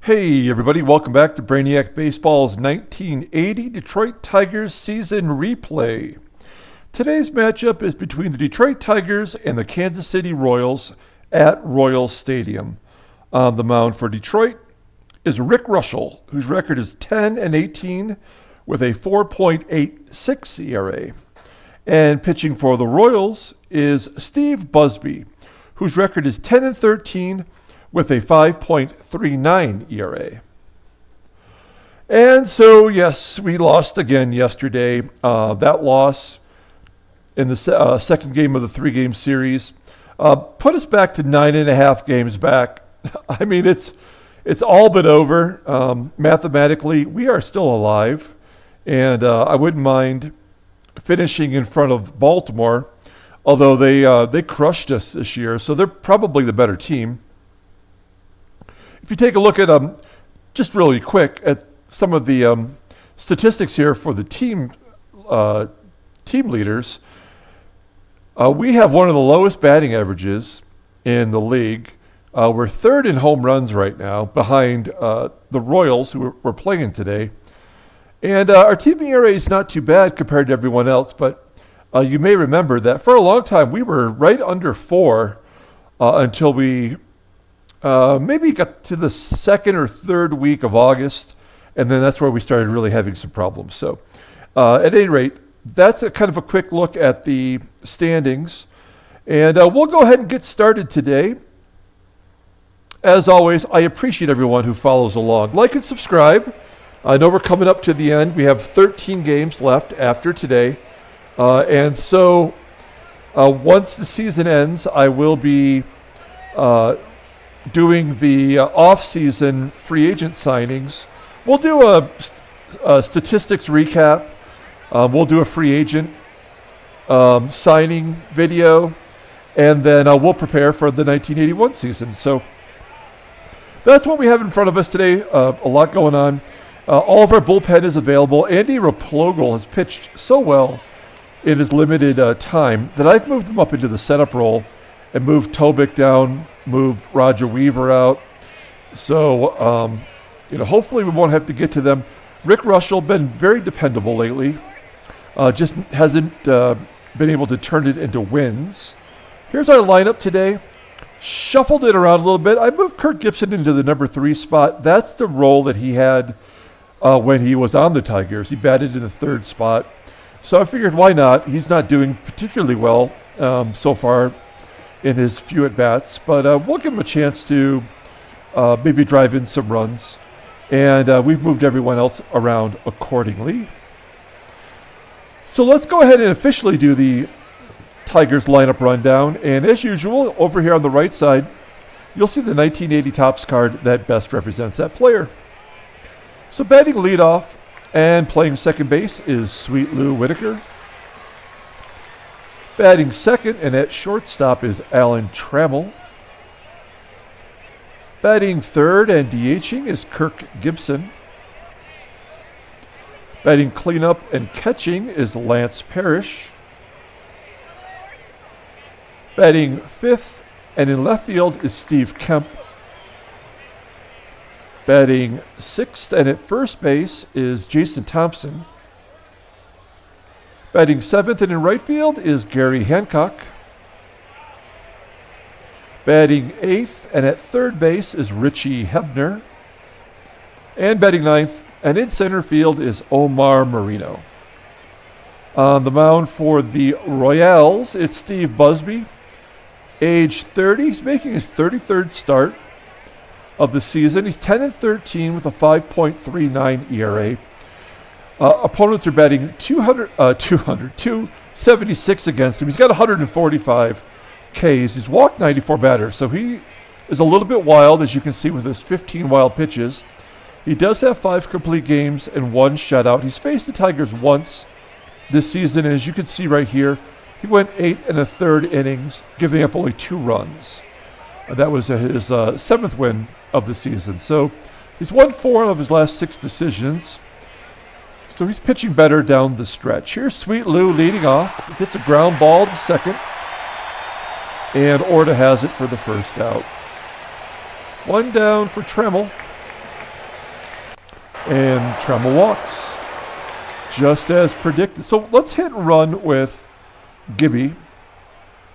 Hey everybody, welcome back to Brainiac Baseball's 1980 Detroit Tigers season replay. Today's matchup is between the Detroit Tigers and the Kansas City Royals at Royal Stadium. On the mound for Detroit is Rick Reuschel, whose record is 10-18 with a 4.86 ERA. And pitching for the Royals is Steve Busby, whose record is 10-13 with a 5.39 ERA. And so, yes, we lost again yesterday. That loss in the second game of the three-game series put us back to 9.5 games back. I mean, it's all but over. Mathematically, we are still alive, and I wouldn't mind finishing in front of Baltimore, although they crushed us this year, so they're probably the better team. If you take a look at just really quick at some of the statistics here for the team leaders, we have one of the lowest batting averages in the league. We're third in home runs right now, behind the Royals, who we're playing today. And our team ERA is not too bad compared to everyone else, but you may remember that for a long time we were right under 4 until we maybe got to the second or third week of August, and then that's where we started really having some problems. So at any rate, that's a kind of a quick look at the standings. And we'll go ahead and get started today. As always, I appreciate everyone who follows along. Like and subscribe. I know we're coming up to the end. We have 13 games left after today. And so once the season ends, I will be doing the off-season free agent signings. We'll do a statistics recap. We'll do a free agent signing video, and then we'll prepare for the 1981 season. So that's what we have in front of us today. A lot going on. All of our bullpen is available. Andy Mogul has pitched so well in his limited time that I've moved him up into the setup role and moved Tobic down, moved Roger Weaver out. So, hopefully we won't have to get to them. Rick Reuschel been very dependable lately. Just hasn't been able to turn it into wins. Here's our lineup today. Shuffled it around a little bit. I moved Kirk Gibson into the number 3 spot. That's the role that he had when he was on the Tigers. He batted in the 3rd spot. So I figured, why not? He's not doing particularly well so far in his few at-bats, but we'll give him a chance to maybe drive in some runs. And we've moved everyone else around accordingly. So let's go ahead and officially do the Tigers lineup rundown. And as usual, over here on the right side, you'll see the 1980 Topps card that best represents that player. So batting leadoff and playing second base is Sweet Lou Whitaker. Batting second and at shortstop is Alan Trammell. Batting third and DHing is Kirk Gibson. Batting cleanup and catching is Lance Parrish. Batting fifth and in left field is Steve Kemp. Batting sixth and at first base is Jason Thompson. Batting seventh and in right field is Gary Hancock. Batting eighth and at third base is Richie Hebner. And batting ninth and in center field is Omar Marino. On the mound for the Royals, it's Steve Busby, age 30. He's making his 33rd start of the season. He's 10-13 with a 5.39 ERA. Opponents are batting 276 against him. He's got 145 Ks. He's walked 94 batters, so he is a little bit wild, as you can see with his 15 wild pitches. He does have 5 complete games and 1 shutout. He's faced the Tigers once this season, and as you can see right here, he went 8 1/3 innings, giving up only 2 runs. That was his 7th win of the season. So he's won 4 of his last 6 decisions. So he's pitching better down the stretch. Here's Sweet Lou leading off. Hits a ground ball to second. And Orta has it for the first out. 1 down for Trammell. And Trammell walks, just as predicted. So let's hit and run with Gibby.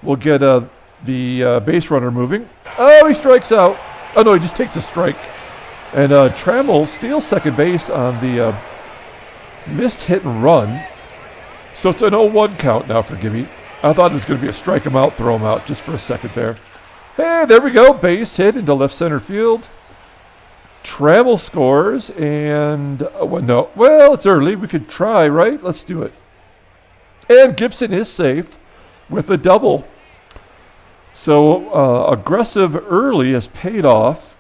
We'll get the base runner moving. Oh, he strikes out. Oh, no, he just takes a strike. And Trammell steals second base on the missed hit and run. So it's an 0-1 count now for Gibby. I thought it was going to be a strike him out, throw him out just for a second there. Hey, there we go. Base hit into left center field. Trammell scores, and well, it's early. We could try, right? Let's do it. And Gibson is safe with a double. So aggressive early has paid off.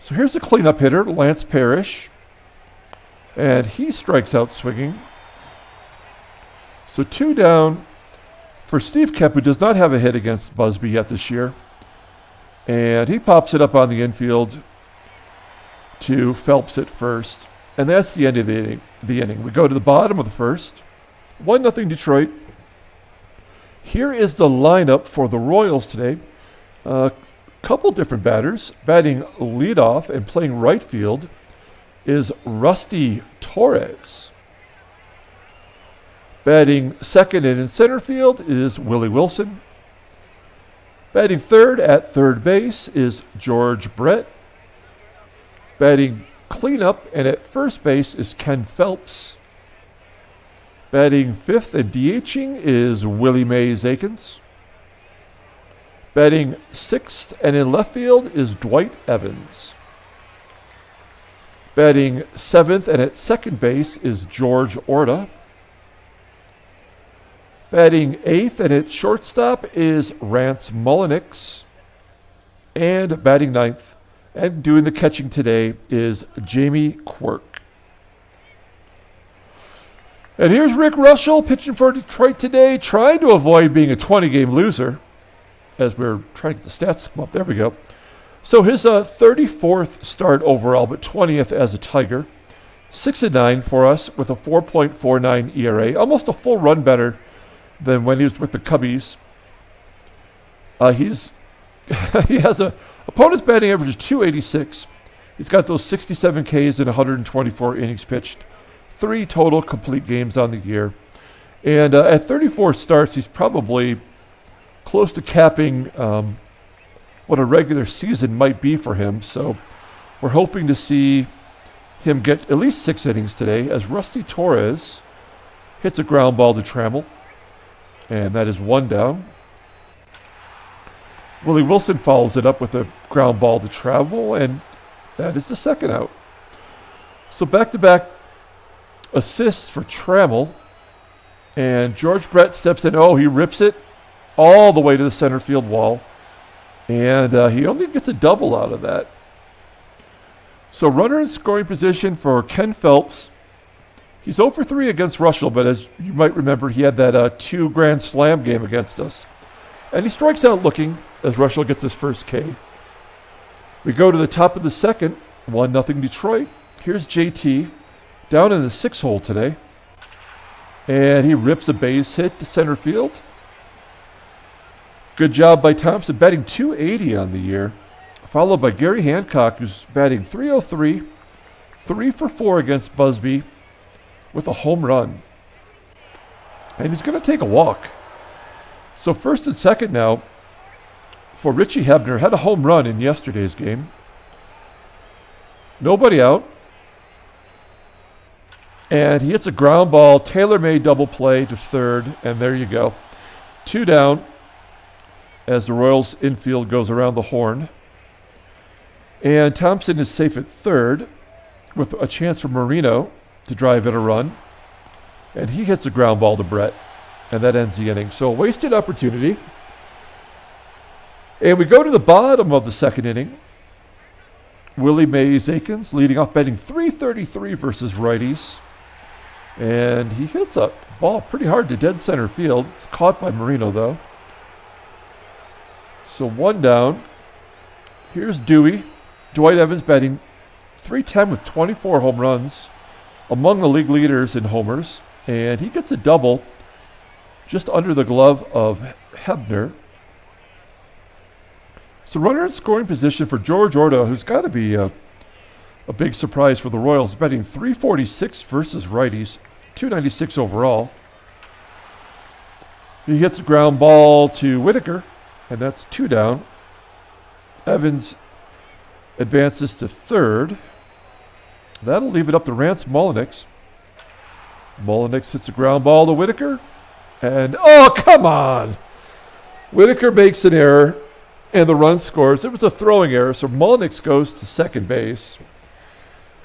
So here's the cleanup hitter, Lance Parrish, and he strikes out swinging. So 2 down for Steve Kemp, who does not have a hit against Busby yet this year, and he pops it up on the infield to Phelps at first, and that's the end of the inning. We go to the bottom of the first, 1-0 Detroit. Here is the lineup for the Royals today. A couple different batters. Batting leadoff and playing right field is Rusty Torres. Batting second and in center field is Willie Wilson. Batting third at third base is George Brett. Batting cleanup and at first base is Ken Phelps. Batting fifth and DHing is Willie Mays Aikens. Batting sixth and in left field is Dwight Evans. Batting seventh and at second base is George Orta. Batting eighth and at shortstop is Rance Mullenix. And batting ninth and doing the catching today is Jamie Quirk. And here's Rick Reuschel pitching for Detroit today, trying to avoid being a 20-game loser as we're trying to get the stats to come up. There we go. So his 34th start overall, but 20th as a Tiger. 6-9 for us with a 4.49 ERA, almost a full run better than when he was with the Cubbies. He has a opponent's batting average is 286. He's got those 67 Ks in 124 innings pitched. 3 total complete games on the year. And at 34 starts, he's probably close to capping what a regular season might be for him. So we're hoping to see him get at least 6 innings today as Rusty Torres hits a ground ball to Trammell. And that is 1 down. Willie Wilson follows it up with a ground ball to Trammell, and that is the 2nd out. So back-to-back assists for Trammell, and George Brett steps in. Oh, he rips it all the way to the center field wall, and he only gets a double out of that. So runner in scoring position for Ken Phelps. He's 0 for 3 against Reuschel, but as you might remember, he had that 2 grand slam game against us. And he strikes out looking as Reuschel gets his first K. We go to the top of the second, 1-0 Detroit. Here's JT down in the 6th hole today. And he rips a base hit to center field. Good job by Thompson, batting 280 on the year. Followed by Gary Hancock, who's batting 303, 3 for 4 against Busby with a home run. And he's going to take a walk. So first and second now for Richie Hebner. Had a home run in yesterday's game. Nobody out. And he hits a ground ball, tailor-made double play to third, and there you go. 2 down as the Royals infield goes around the horn. And Thompson is safe at third with a chance for Marino to drive in a run. And he hits a ground ball to Brett, and that ends the inning. So a wasted opportunity. And we go to the bottom of the second inning. Willie Mays Aikens leading off, batting .333 versus righties. And he hits a ball pretty hard to dead center field. It's caught by Marino, though. So 1 down. Here's Dewey. Dwight Evans batting .310 with 24 home runs, among the league leaders in homers. And he gets a double just under the glove of Hebner. So runner in scoring position for George Orta, who's got to be a big surprise for the Royals, batting .346 versus righties, .296 overall. He hits a ground ball to Whitaker, and that's 2 down. Evans advances to third. That'll leave it up to Rance Mulliniks. Mulliniks hits a ground ball to Whitaker. And, oh, come on! Whitaker makes an error, and the run scores. It was a throwing error, so Mulliniks goes to second base.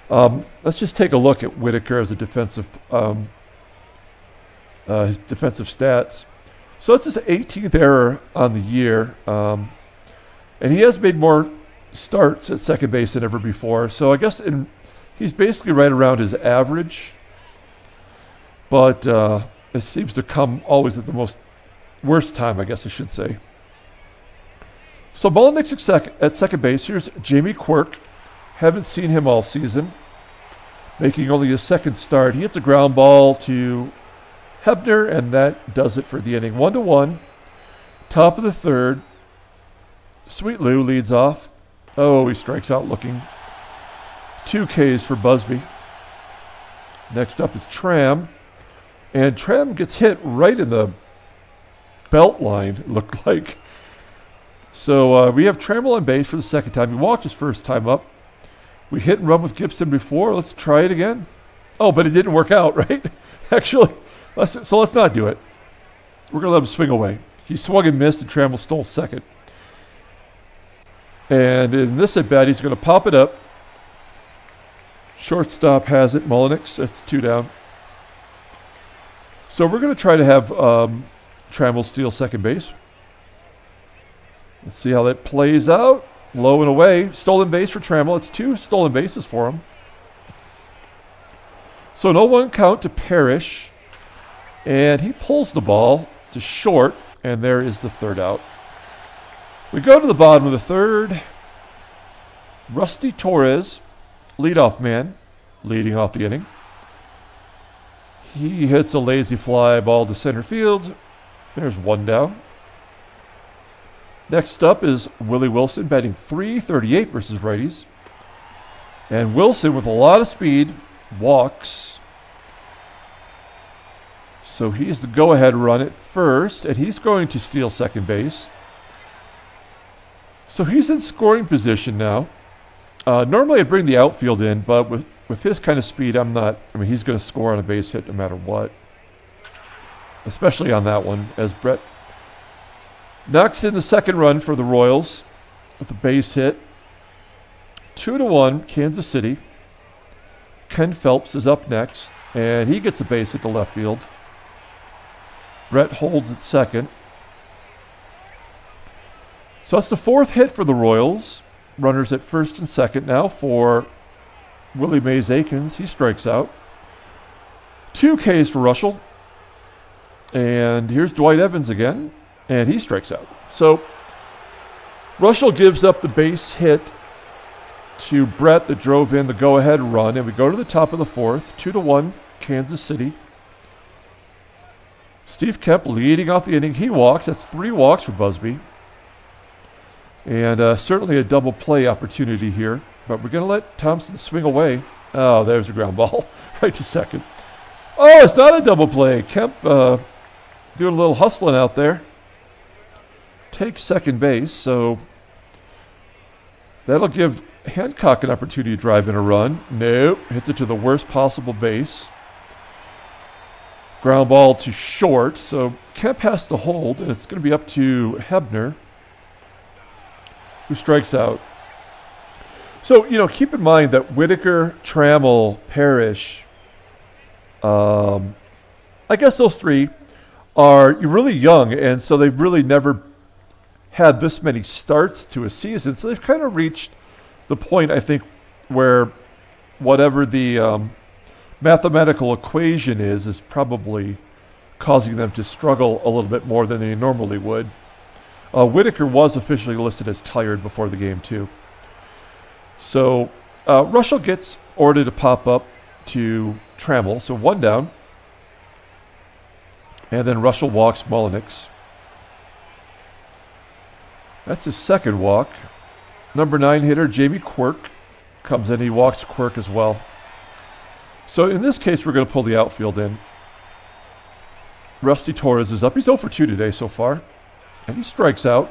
Let's just take a look at Whitaker as a his defensive stats. So it's his 18th error on the year. And he has made more starts at second base than ever before. So I guess he's basically right around his average. But it seems to come always at the worst time, I guess I should say. So Mulliniks at second base. Here's Jamie Quirk. Haven't seen him all season. Making only his second start. He hits a ground ball to Hebner, and that does it for the inning. 1-1. Top of the third. Sweet Lou leads off. Oh, he strikes out looking. 2 Ks for Busby. Next up is Tram. And Tram gets hit right in the belt line, it looked like. So we have Trammell on base for the second time. He walked his first time up. We hit and run with Gibson before. Let's try it again. Oh, but it didn't work out, right? Actually, let's not do it. We're going to let him swing away. He swung and missed, and Trammell stole second. And in this at-bat, he's going to pop it up. Shortstop has it. Mulliniks, that's 2 down. So we're going to try to have Trammell steal second base. Let's see how that plays out. Low and away. Stolen base for Trammell. It's 2 stolen bases for him. So 0-1 count to Parrish. And he pulls the ball to short. And there is the third out. We go to the bottom of the third. Rusty Torres, leadoff man, leading off the inning. He hits a lazy fly ball to center field. There's 1 down. Next up is Willie Wilson, batting .338 versus righties. And Wilson, with a lot of speed, walks. So he's the go-ahead run at first, and he's going to steal second base. So he's in scoring position now. Normally I'd bring the outfield in, but with his kind of speed, he's going to score on a base hit no matter what. Especially on that one, as Brett knocks in the second run for the Royals with a base hit. 2-1, Kansas City. Ken Phelps is up next, and he gets a base hit to left field. Brett holds at second. So that's the 4th hit for the Royals. Runners at first and second now for Willie Mays Aikens. He strikes out. 2 Ks for Reuschel. And here's Dwight Evans again. And he strikes out. So Reuschel gives up the base hit to Brett that drove in the go-ahead run. And we go to the top of the 4th. 2-1, Kansas City. Steve Kemp leading off the inning. He walks. That's 3 walks for Busby. And certainly a double play opportunity here. But we're going to let Thompson swing away. Oh, there's a ground ball right to second. Oh, it's not a double play. Kemp doing a little hustling out there. Takes second base, so that'll give Hancock an opportunity to drive in a run. Nope, hits it to the worst possible base. Ground ball to short, so Kemp has to hold, and it's going to be up to Hebner, who strikes out. So, keep in mind that Whitaker, Trammell, Parrish, I guess those 3 are really young, and so they've really never had this many starts to a season. So they've kind of reached the point, I think, where whatever the mathematical equation is probably causing them to struggle a little bit more than they normally would. Whitaker was officially listed as tired before the game, too. So Reuschel gets ordered to pop up to Trammell, so 1 down. And then Reuschel walks Mulliniks. That's his second walk. Number 9 hitter Jamie Quirk comes in. He walks Quirk as well. So in this case, we're going to pull the outfield in. Rusty Torres is up. He's 0 for 2 today so far. And he strikes out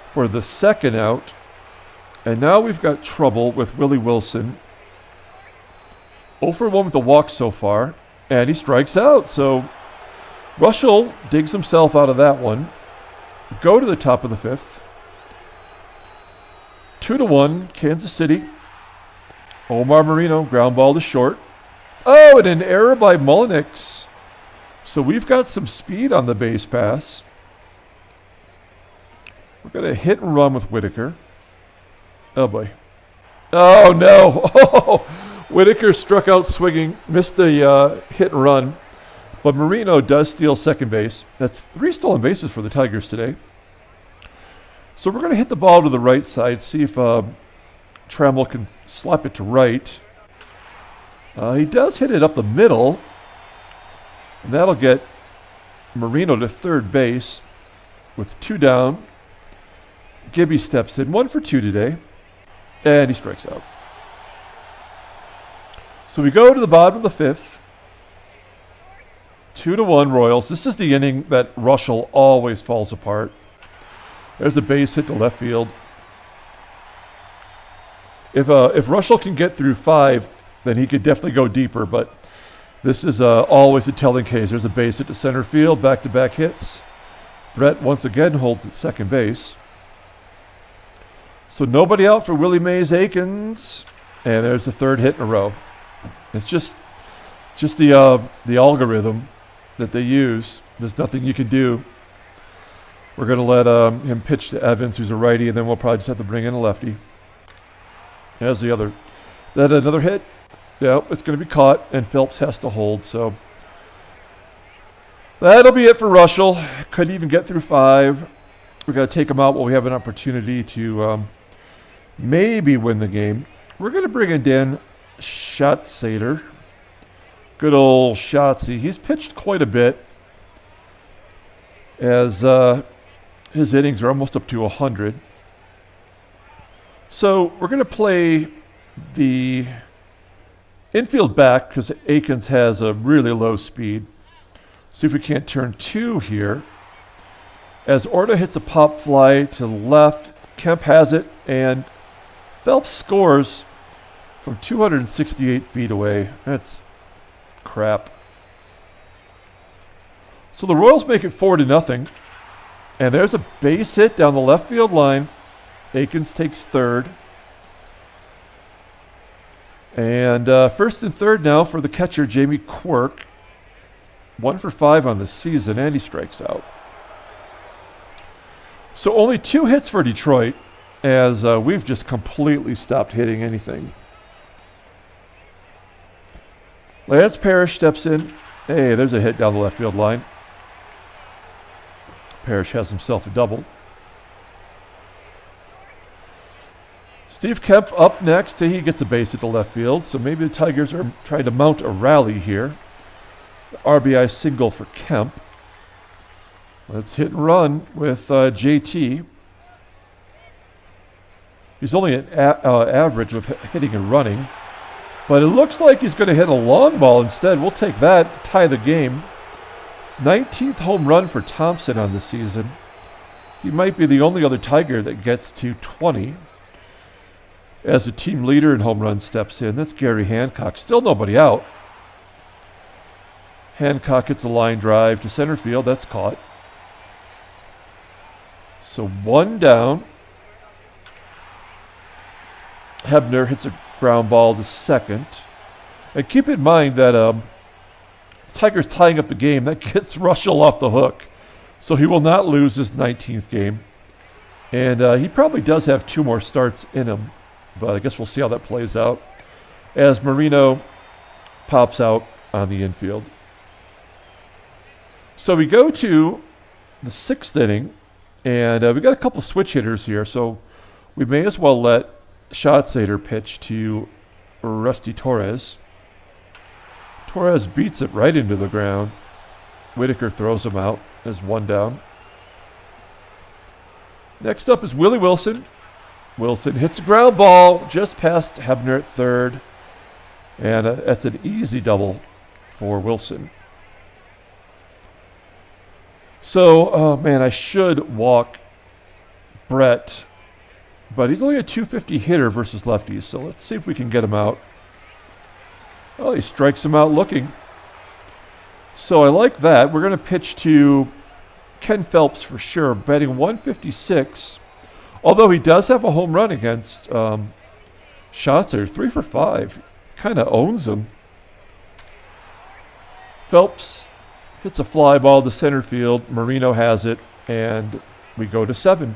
for the second out. And now we've got trouble with Willie Wilson. 0 for 1 with the walk so far. And he strikes out. So Reuschel digs himself out of that one. Go to the top of the fifth. 2-1, Kansas City. Omar Marino, ground ball to short. Oh, and an error by Mullinix. So we've got some speed on the base pass. We're going to hit and run with Whitaker. Oh, boy. Oh, no. Oh, Whitaker struck out swinging, missed the hit and run. But Marino does steal second base. That's 3 stolen bases for the Tigers today. So we're going to hit the ball to the right side, see if Trammell can slap it to right. He does hit it up the middle. And that'll get Marino to third base with 2 down. Gibby steps in, 1 for 2 today. And he strikes out. So we go to the bottom of the fifth. 2-1 Royals. This is the inning that Reuschel always falls apart. There's a base hit to left field. If Reuschel can get through 5, then he could definitely go deeper, but this is always a telling case. There's a base hit to center field, back-to-back hits. Brett once again holds at second base. So nobody out for Willie Mays Aikens, and there's the third hit in a row. It's just the algorithm that they use. There's nothing you can do. We're going to let him pitch to Evans, who's a righty, and then we'll probably just have to bring in a lefty. There's the other. That another hit? Yep, it's going to be caught, and Phelps has to hold. So that'll be it for Reuschel. Couldn't even get through 5. We've got to take him out while we have an opportunity to maybe win the game. We're going to bring in Dan Schatzeder. Good old Schatzy. He's pitched quite a bit as his innings are almost up to 100. So we're going to play the infield back because Aikens has a really low speed. See if we can't turn 2 here. As Orta hits a pop fly to the left, Kemp has it, and Phelps scores from 268 feet away. That's crap. So the Royals make it 4-0. And there's a base hit down the left field line. Aikens takes third. And first and third now for the catcher, Jamie Quirk. 1 for 5 on the season, and he strikes out. So only 2 hits for Detroit, as we've just completely stopped hitting anything. Lance Parrish steps in. Hey, there's a hit down the left field line. Parrish has himself a double. Steve Kemp up next. He gets a base at the left field, so maybe the Tigers are trying to mount a rally here. The RBI single for Kemp. Let's hit and run with JT. He's only an average with hitting and running, but it looks like he's going to hit a long ball instead. We'll take that to tie the game. 19th home run for Thompson on the season. He might be the only other Tiger that gets to 20. As the team leader in home runs steps in, that's Gary Hancock. Still nobody out. Hancock gets a line drive to center field. That's caught. So 1 down. Hebner hits a ground ball to second. And keep in mind that the Tigers tying up the game. That gets Reuschel off the hook. So he will not lose his 19th game. And he probably does have 2 more starts in him. But I guess we'll see how that plays out as Marino pops out on the infield. So we go to the 6th inning, and we got a couple switch hitters here, so we may as well let Schatzeder pitch to Rusty Torres. Torres beats it right into the ground. Whitaker throws him out. There's 1 down. Next up is Willie Wilson. Wilson hits a ground ball just past Hebner at third. And that's an easy double for Wilson. So, oh man, I should walk Brett, but he's only a 250 hitter versus lefties, so let's see if we can get him out. Oh, he strikes him out looking. So I like that. We're going to pitch to Ken Phelps for sure, batting 156, although he does have a home run against Schatzer, 3 for 5. Kind of owns him. Phelps hits a fly ball to center field. Marino has it, and we go to 7.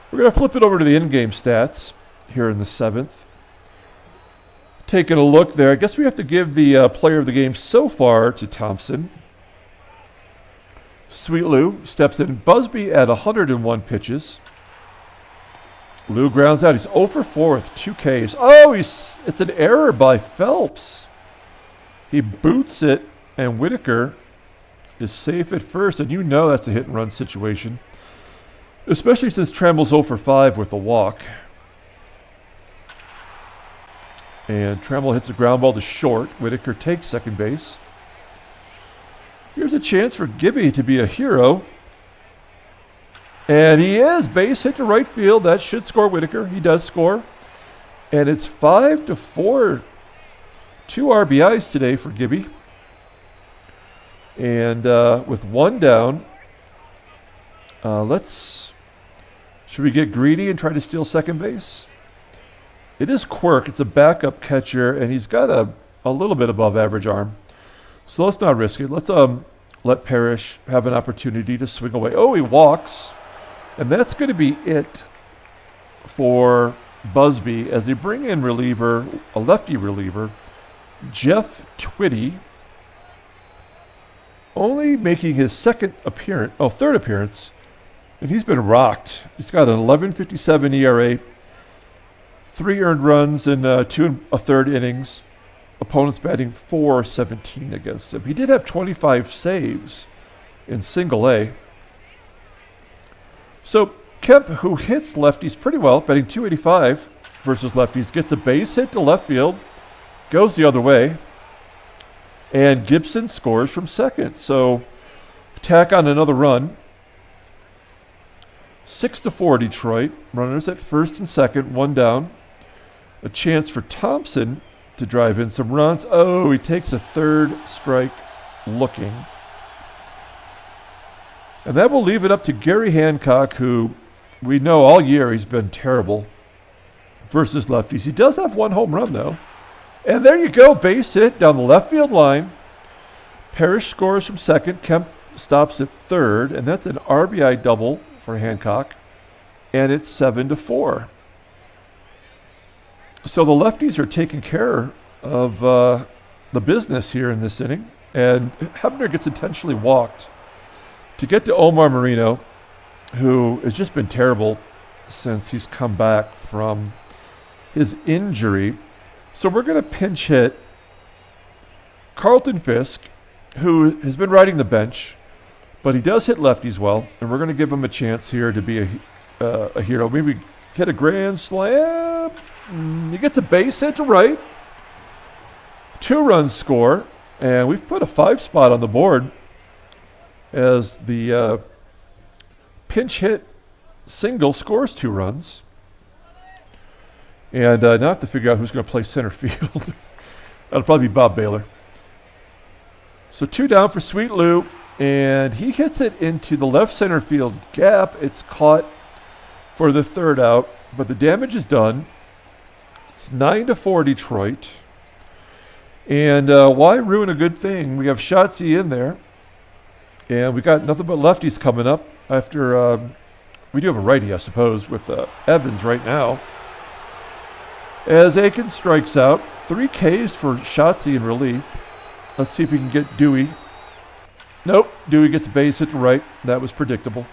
We're going to flip it over to the in-game stats here in the 7th. Taking a look there, I guess we have to give the player of the game so far to Thompson. Soooooo steps in. Busby at 101 pitches. Lou grounds out. He's 0 for 4 with 2 Ks. Oh, it's an error by Phelps. He boots it, and Whitaker is safe at first. And you know that's a hit-and-run situation, especially since Trammell's 0 for 5 with a walk. And Trammell hits a ground ball to short. Whitaker takes second base. Here's a chance for Gibby to be a hero. And he is. Base hit to right field. That should score Whitaker. He does score. And it's 5-4. 2 RBIs today for Gibby. And with 1 down, should we get greedy and try to steal second base? It is Quirk. It's a backup catcher, and he's got a little bit above average arm. So let's not risk it. Let's let Parrish have an opportunity to swing away. Oh, he walks. And that's going to be it for Busby as they bring in a lefty reliever, Jeff Twitty, only making his third appearance, and he's been rocked. He's got an 11.57 ERA, 3 earned runs in 2 1/3 innings. Opponents batting .417 against him. He did have 25 saves in single A. So Kemp, who hits lefties pretty well, batting .285 versus lefties, gets a base hit to left field, goes the other way, and Gibson scores from second. So tack on another run. 6-4 Detroit. Runners at first and second, 1 down. A chance for Thompson to drive in some runs. Oh, he takes a third strike looking. And that will leave it up to Gary Hancock, who we know all year he's been terrible versus lefties. He does have 1 home run, though. And there you go, base hit down the left field line. Parrish scores from second. Kemp stops at third, and that's an RBI double for Hancock. And it's 7-4. So the lefties are taking care of the business here in this inning. And Hebner gets intentionally walked to get to Omar Marino, who has just been terrible since he's come back from his injury. So we're going to pinch hit Carlton Fisk, who has been riding the bench, but he does hit lefties well, and we're going to give him a chance here to be a hero. Maybe hit a grand slam. He gets a base hit to right. 2 runs score, and we've put a 5 spot on the board as the pinch hit single scores 2 runs. And now I have to figure out who's going to play center field. That'll probably be Bob Baylor. So 2 down for Sweet Lou, and he hits it into the left center field gap. It's caught for the 3rd out, but the damage is done. It's 9-4 Detroit. And why ruin a good thing? We have Shotzi in there. And we got nothing but lefties coming up after we do have a righty, I suppose, with Evans right now. As Aiken strikes out, 3 Ks for Shotzi in relief. Let's see if we can get Dewey. Nope, Dewey gets a base hit to right. That was predictable.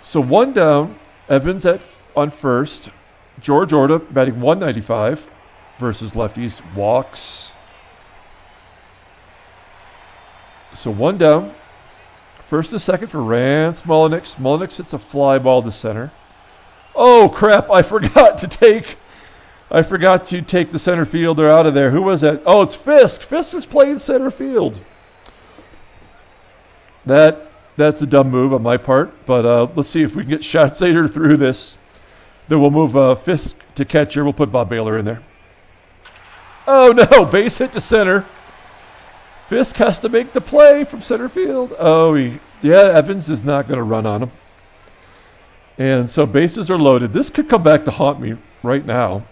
So 1 down, Evans on first. George Orta batting 195 versus lefties. Walks. So 1 down. First and second for Rance Mullenix. Mullenix hits a fly ball to center. Oh, crap. I forgot to take the center fielder out of there. Who was that? Oh, it's Fisk. Fisk is playing center field. That's a dumb move on my part, but let's see if we can get Schatzeder through this. Then we'll move Fisk to catcher. We'll put Bob Baylor in there. Oh, no. Base hit to center. Fisk has to make the play from center field. Oh, Evans is not going to run on him. And so bases are loaded. This could come back to haunt me right now.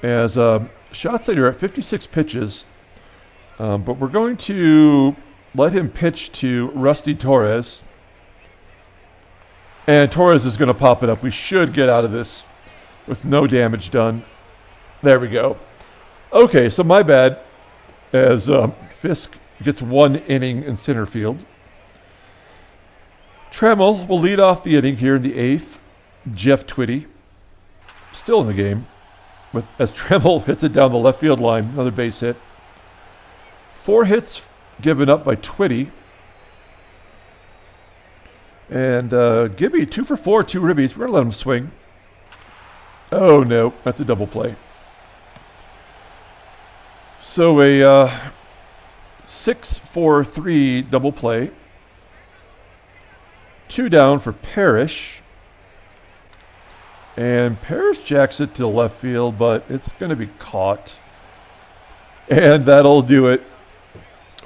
As Schatzeder at 56 pitches. But we're going to let him pitch to Rusty Torres. And Torres is going to pop it up. We should get out of this with no damage done. There we go. Okay, so my bad. As Fisk gets 1 inning in center field. Trammell will lead off the inning here in the 8th. Jeff Twitty still in the game as Trammell hits it down the left field line. Another base hit. 4 hits given up by Twitty. And Gibby 2 for 4, 2 ribbies. We're going to let him swing. Oh, no. That's a double play. So a 6-4-3 double play. 2 down for Parrish. And Parrish jacks it to left field, but it's going to be caught. And that'll do it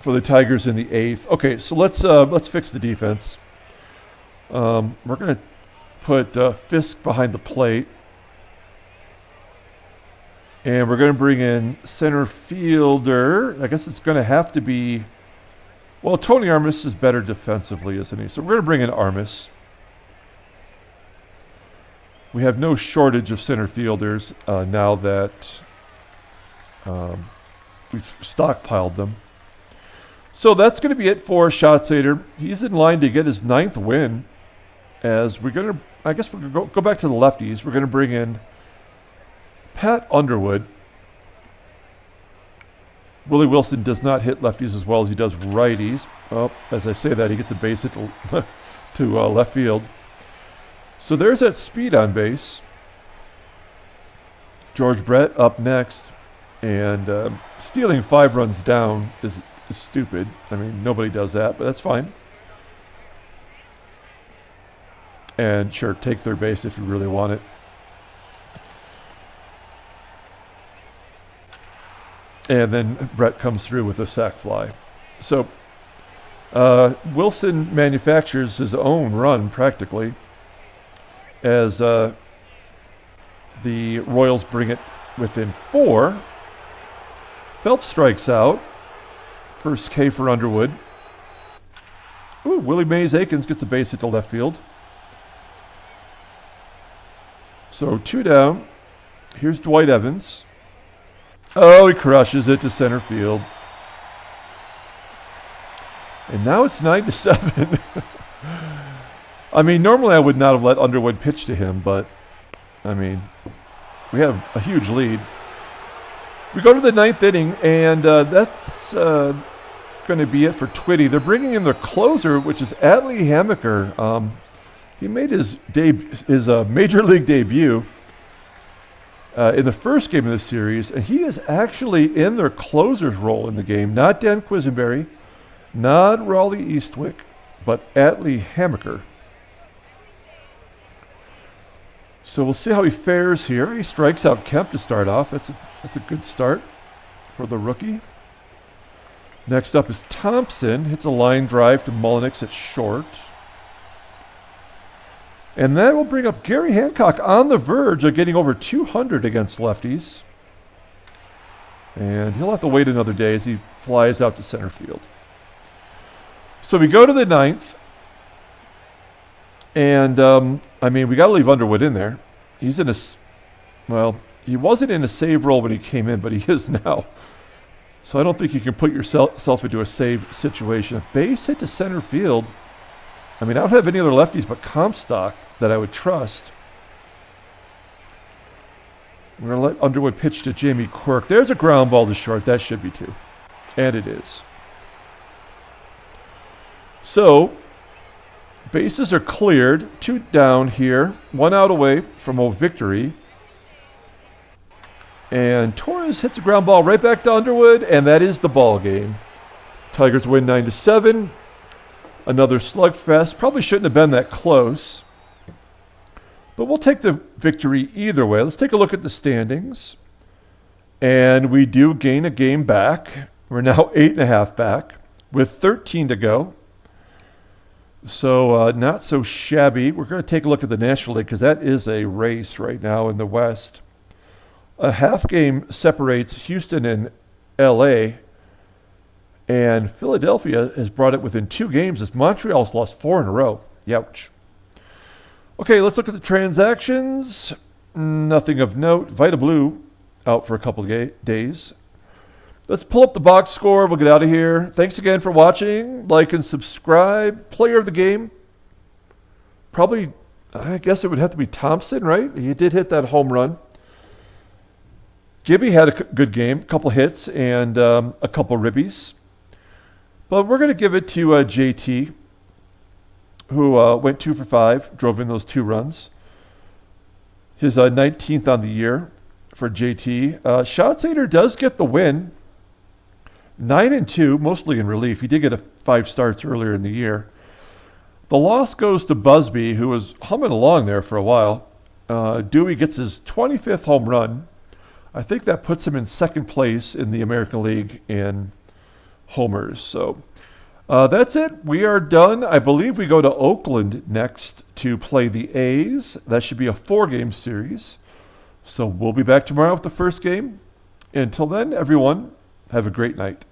for the Tigers in the 8th. Okay, so let's fix the defense. We're going to put Fisk behind the plate. And we're going to bring in center fielder. I guess it's going to have to be... Well, Tony Armas is better defensively, isn't he? So we're going to bring in Armas. We have no shortage of center fielders now that we've stockpiled them. So that's going to be it for Schatzeder. He's in line to get his 9th win. As we're going to... I guess we're going to go back to the lefties. We're going to bring in Pat Underwood. Willie Wilson does not hit lefties as well as he does righties. Oh, as I say that, he gets a base hit to left field. So there's that speed on base. George Brett up next. And stealing 5 runs down is stupid. I mean, nobody does that, but that's fine. And sure, take third base if you really want it. And then Brett comes through with a sac fly. So Wilson manufactures his own run practically as the Royals bring it within 4. Phelps strikes out. First K for Underwood. Ooh, Willie Mays Aikens gets a base hit to left field. So 2 down. Here's Dwight Evans. Oh, he crushes it to center field. And now it's 9-7. I mean, normally I would not have let Underwood pitch to him, but, I mean, we have a huge lead. We go to the 9th inning, and that's going to be it for Twitty. They're bringing in their closer, which is Atlee Hammaker. He made his major league debut in the first game of the series, and he is actually in their closer's role in the game. Not Dan Quisenberry, not Raleigh Eastwick, but Atlee Hammaker. So we'll see how he fares here. He strikes out Kemp to start off. That's a good start for the rookie. Next up is Thompson. Hits a line drive to Mullenix at short. And that will bring up Gary Hancock on the verge of getting over 200 against lefties. And he'll have to wait another day as he flies out to center field. So we go to the 9th. And, I mean, we got to leave Underwood in there. He's in he wasn't in a save role when he came in, but he is now. So I don't think you can put yourself into a save situation. Base hit to center field. I mean, I don't have any other lefties but Comstock that I would trust. We're going to let Underwood pitch to Jamie Quirk. There's a ground ball to short. That should be 2. And it is. So Bases are cleared. 2 down here. 1 out away from a victory. And Torres hits a ground ball right back to Underwood, and that is the ball game. Tigers win 9-7. Another slugfest. Probably shouldn't have been that close. But we'll take the victory either way. Let's take a look at the standings. And we do gain a game back. We're now 8.5 back with 13 to go. So not so shabby. We're going to take a look at the National League because that is a race right now in the West. A half game separates Houston and L.A., and Philadelphia has brought it within 2 games as Montreal's lost 4 in a row. Youch. Okay, let's look at the transactions. Nothing of note. Vita Blue out for a couple of days. Let's pull up the box score. We'll get out of here. Thanks again for watching. Like and subscribe. Player of the game. Probably, I guess it would have to be Thompson, right? He did hit that home run. Gibby had a good game. A couple hits and a couple ribbies. But we're going to give it to JT, who went 2 for 5, drove in those 2 runs. His 19th on the year for JT. Schatzeder does get the win. 9-2, mostly in relief. He did get 5 starts earlier in the year. The loss goes to Busby, who was humming along there for a while. Dewey gets his 25th home run. I think that puts him in 2nd place in the American League in homers. So that's it. We are done. I believe we go to Oakland next to play the A's. That should be a 4-game series. So we'll be back tomorrow with the first game. Until then, everyone, have a great night.